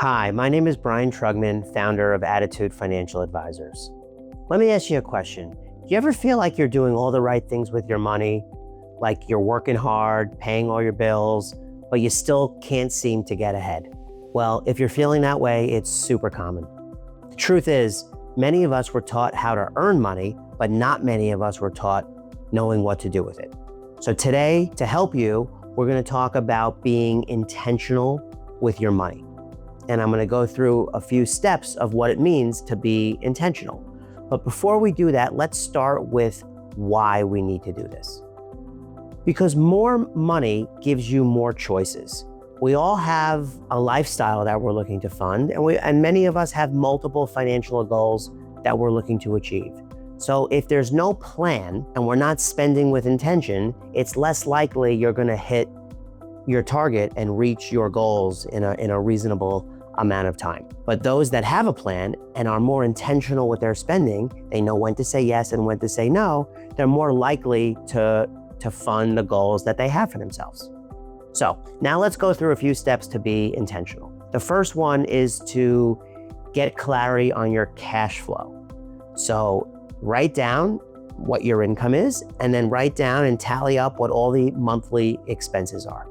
Hi, my name is Bryan Trugman, founder of Attitude Financial Advisors. Let me ask you a question. Do you ever feel like you're doing all the right things with your money? Like you're working hard, paying all your bills, but you still can't seem to get ahead? Well, if you're feeling that way, it's super common. The truth is, many of us were taught how to earn money, but not many of us were taught knowing what to do with it. So today, to help you, we're going to talk about being intentional with your money. And I'm going to go through a few steps of what it means to be intentional. But before we do that, let's start with why we need to do this. Because more money gives you more choices. We all have a lifestyle that we're looking to fund, and many of us have multiple financial goals that we're looking to achieve. So if there's no plan and we're not spending with intention, it's less likely you're going to hit your target and reach your goals in a reasonable amount of time. But those that have a plan and are more intentional with their spending, they know when to say yes and when to say no, they're more likely to fund the goals that they have for themselves. So now let's go through a few steps to be intentional. The first one is to get clarity on your cash flow. So write down what your income is, and then write down and tally up what all the monthly expenses are.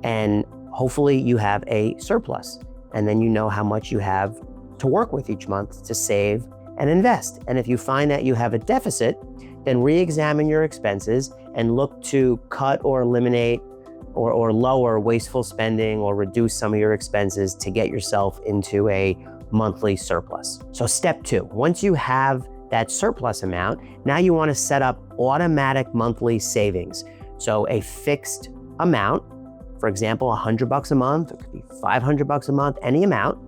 And hopefully you have a surplus. And then you know how much you have to work with each month to save and invest. And if you find that you have a deficit, then re-examine your expenses and look to cut or eliminate or lower wasteful spending or reduce some of your expenses to get yourself into a monthly surplus. So step 2, once you have that surplus amount, now you want to set up automatic monthly savings. So a fixed amount, for example, $100 a month, it could be $500 a month, any amount,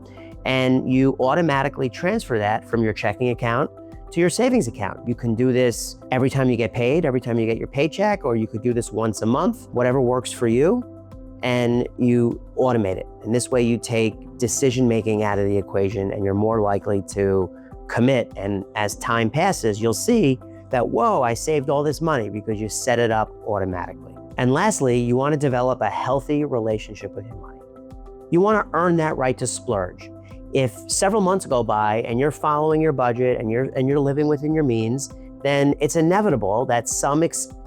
and you automatically transfer that from your checking account to your savings account. You can do this every time you get paid, every time you get your paycheck, or you could do this once a month, whatever works for you, and you automate it. And this way you take decision-making out of the equation and you're more likely to commit. And as time passes, you'll see that, whoa, I saved all this money because you set it up automatically. And lastly, you want to develop a healthy relationship with your money. You want to earn that right to splurge. If several months go by and you're following your budget and you're living within your means, then it's inevitable that some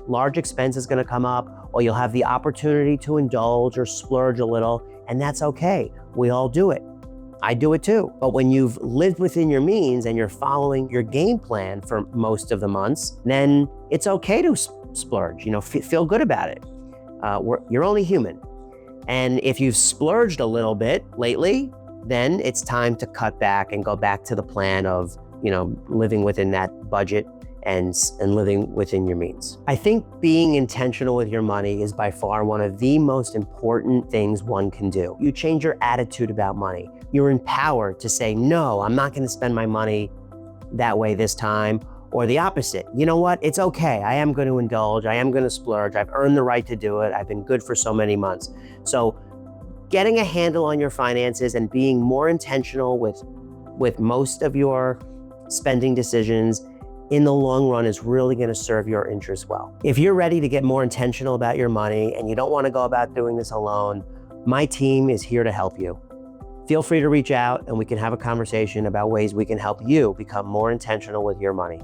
large expense is going to come up, or you'll have the opportunity to indulge or splurge a little, and that's okay. We all do it. I do it too. But when you've lived within your means and you're following your game plan for most of the months, then it's okay to splurge, feel good about it. You're only human. And if you've splurged a little bit lately, then it's time to cut back and go back to the plan of, living within that budget and living within your means. I think being intentional with your money is by far one of the most important things one can do. You change your attitude about money. You're empowered to say, no, I'm not going to spend my money that way this time. Or the opposite. You know what? It's okay. I am going to indulge. I am going to splurge. I've earned the right to do it. I've been good for so many months. So getting a handle on your finances and being more intentional with most of your spending decisions in the long run is really going to serve your interests well. If you're ready to get more intentional about your money and you don't want to go about doing this alone, my team is here to help you. Feel free to reach out and we can have a conversation about ways we can help you become more intentional with your money.